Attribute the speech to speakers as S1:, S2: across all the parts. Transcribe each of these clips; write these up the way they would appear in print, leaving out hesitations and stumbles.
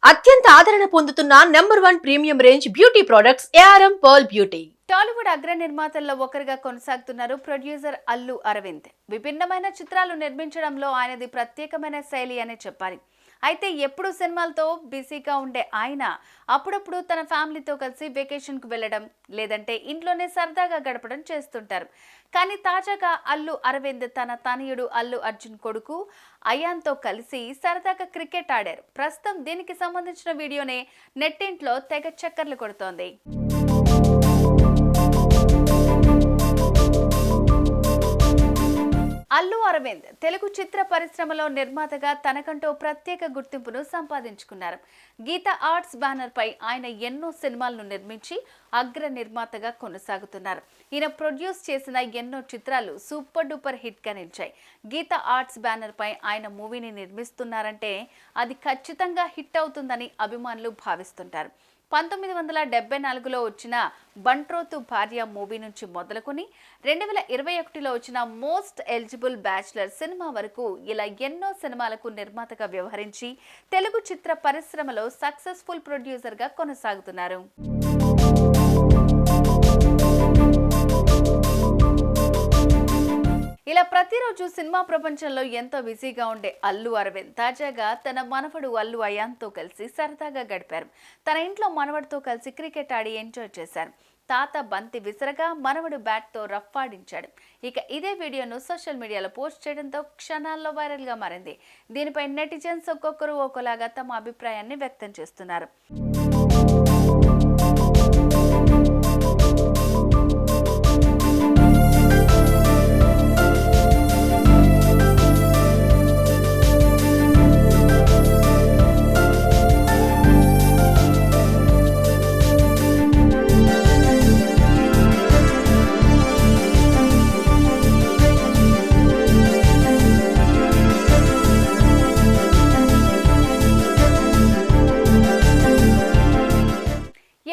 S1: అత్యంత ఆదరణ పొందుతున్న number 1 premium range beauty products ARM pearl beauty.
S2: Tollywood అగ్ర నిర్మాతల్లో ఒకరిగా కొనసాగుతున్నారు ప్రొడ్యూసర్ అల్లు అరవింద్. విభిన్నమైన చిత్రాలు నిర్మించడంలో ఆయనది ప్రత్యేకమైన శైలి అనే చెప్పాలి. అయితే ఎప్పుడు సినిమాలతో బిజీగా ఉండే ఆయన అప్పుడప్పుడు తన ఫ్యామిలీతో కలిసి వెకేషన్కు వెళ్ళడం, లేదంటే ఇంట్లోనే సరదాగా గడపడం చేస్తుంటారు. కానీ తాజాగా అల్లు అరవింద్ తన తనయుడు అల్లు అర్జున్ కొడుకు అయాన్తో కలిసి సరదాగా క్రికెట్ ఆడారు. ప్రస్తుతం దీనికి సంబంధించిన వీడియోనే నెట్టింట్లో తెగ చక్కర్లు కొడుతోంది. అల్లు అరవింద్ తెలుగు చిత్ర పరిశ్రమలో నిర్మాతగా తనకంటూ ప్రత్యేక గుర్తింపును సంపాదించుకున్నారు. గీత ఆర్ట్స్ బ్యానర్ పై ఆయన ఎన్నో సినిమాలను నిర్మించి అగ్ర నిర్మాతగా కొనసాగుతున్నారు. ఈయన ప్రొడ్యూస్ చేసిన ఎన్నో చిత్రాలు సూపర్ డూపర్ హిట్ గా నిలిచాయి. గీత ఆర్ట్స్ బ్యానర్ పై ఆయన మూవీని నిర్మిస్తున్నారంటే అది ఖచ్చితంగా హిట్ అవుతుందని అభిమానులు భావిస్తుంటారు. 1974లో వచ్చిన బంట్రోతు భార్య మూవీ నుంచి మొదలుకొని 2021లో వచ్చిన మోస్ట్ ఎలిజిబుల్ బ్యాచులర్ సినిమా వరకు ఇలా ఎన్నో సినిమాలకు నిర్మాతగా వ్యవహరించి తెలుగు చిత్ర పరిశ్రమలో సక్సెస్ఫుల్ ప్రొడ్యూసర్గా కొనసాగుతున్నారు. ఇలా ప్రతిరోజు సినిమా ప్రపంచంలో ఎంతో బిజీగా ఉండే అల్లు అరవింద్ తాజాగా తన మనవడు అల్లు అయాన్తో కలిసి సరదాగా గడిపారు. తన ఇంట్లో మనవడితో కలిసి క్రికెట్ ఆడి ఎంజాయ్ చేశారు. తాత బంతి విసరగా మనవడు బ్యాట్తో రఫ్ఫాడించాడు. ఇక ఇదే వీడియోను సోషల్ మీడియాలో పోస్ట్ చేయడంతో క్షణాల్లో వైరల్గా మారింది. దీనిపై నెటిజన్స్ ఒక్కొక్కరు ఒకలాగా తమ అభిప్రాయాన్ని వ్యక్తం చేస్తున్నారు.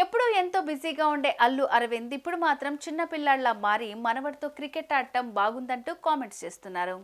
S2: ఎప్పుడూ ఎంతో బిజీగా ఉండే అల్లు అరవింద్ ఇప్పుడు మాత్రం చిన్న పిల్లాడిలా మారి మనవడితో క్రికెట్ ఆడటం బాగుందంటూ కామెంట్స్ చేస్తున్నారు.